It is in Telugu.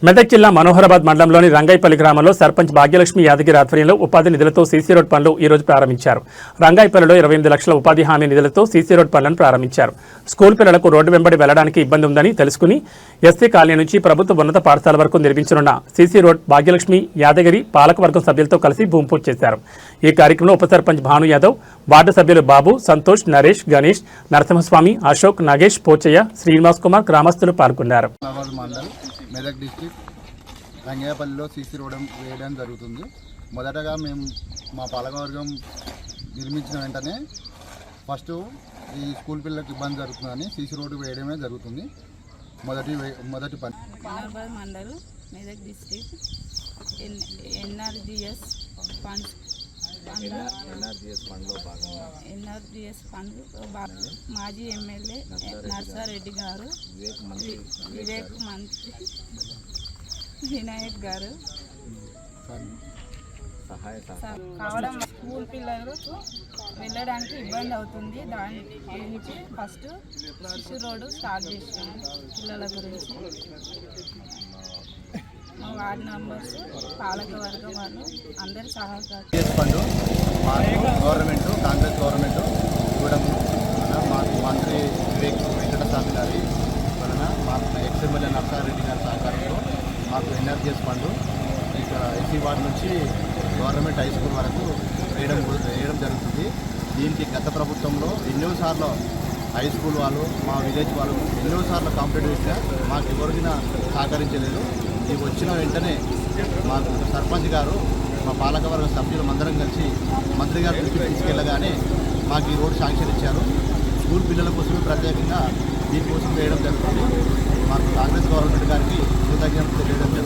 మెదక్ జిల్లా మనోహరాబాద్ మండలంలోని రంగాయపల్లి గ్రామంలో సర్పంచ్ భాగ్యలక్ష్మి యాదగిరి ఆధ్వర్యంలో ఉపాధి నిధులతో సీసీ రోడ్ పనులు ఈ రోజు ప్రారంభించారు. రంగాయపల్లిలో 28 లక్షల ఉపాధి హామీ నిధులతో సీసీ రోడ్ పనులను ప్రారంభించారు. స్కూల్ పిల్లలకు రోడ్డు వెంబడి వెళ్లడానికి ఇబ్బంది ఉందని తెలుసుకుని ఎస్సీ కాలనీ నుంచి ప్రభుత్వ ఉన్నత పాఠశాల వరకు నిర్మించనున్న సీసీ రోడ్ భాగ్యలక్ష్మి యాదగిరి పాలకవర్గం సభ్యులతో కలిసి భూమి పూజ చేశారు. ఈ కార్యక్రమంలో ఉప సర్పంచ్ భాను యాదవ్, వార్డు సభ్యులు బాబు, సంతోష్, నరేష్, గణేష్, నరసింహస్వామి, అశోక్, నాగేష్, పోచయ్య, శ్రీనివాస్ కుమార్ గ్రామస్తులు పాల్గొన్నారు. మెదక్ డిస్ట్రిక్ట్ రంగాయపల్లిలో సీసీ రోడ్ వేయడం జరుగుతుంది. మొదటగా మేము మా పాలకవర్గం నిర్మించిన వెంటనే ఫస్ట్ ఈ స్కూల్ పిల్లలకు ఇబ్బంది జరుగుతుందని సీసీ రోడ్డు వేయడమే జరుగుతుంది. మొదటి పని Manoharabad mandal Medak district NREGS fund మాజీ ఎమ్మెల్యే నర్సారెడ్డి గారు, వివేక్ మంత్రి వినాయక్ గారు కావడం స్కూల్ పిల్లలకు వెళ్ళడానికి ఇబ్బంది అవుతుంది. దాని గురించి ఫస్ట్ సీసీ రోడ్డు స్టార్ట్ చేసాము పిల్లల గురించి. మా వార్డు మెంబర్స్, పాలకవర్గం వాళ్ళు అందరి సహకారం. గవర్నమెంట్ కాంగ్రెస్ గవర్నమెంట్ ఇవ్వడం మాకు మంత్రి వివేక్ వెంకటస్వామి గారి వలన మాకు ఎక్స్ఎమ్మెల్యే నర్సారెడ్డి గారి సహకారంలో మాకు ఎన్ఆర్జీఎస్ ఫండ్ ఇక్కడ ఎస్సీ వార్డు నుంచి గవర్నమెంట్ హై స్కూల్ వరకు వేయడం జరుగుతుంది. దీనికి గత ప్రభుత్వంలో ఎన్నోసార్లు హై స్కూల్ వాళ్ళు, మా విలేజ్ వాళ్ళు ఎన్నోసార్లు కంప్లీట్ చేసినా మాకు ఎవరికైనా సహకరించలేదు. ఇది వచ్చిన వెంటనే మాకు సర్పంచ్ గారు, మా పాలకవర్గ సభ్యులు అందరం కలిసి మంత్రి గారి దృష్టికి తీసుకెళ్ళగానే మాకు ఈ రోడ్డు శాంక్షన్ ఇచ్చారు. స్కూల్ పిల్లల కోసమే ప్రత్యేకంగా దీనికోసం వేయడం జరుగుతుంది. మాకు కాంగ్రెస్ గవర్నమెంట్ గారికి కృతజ్ఞతలు తెలియడం జరుగుతుంది.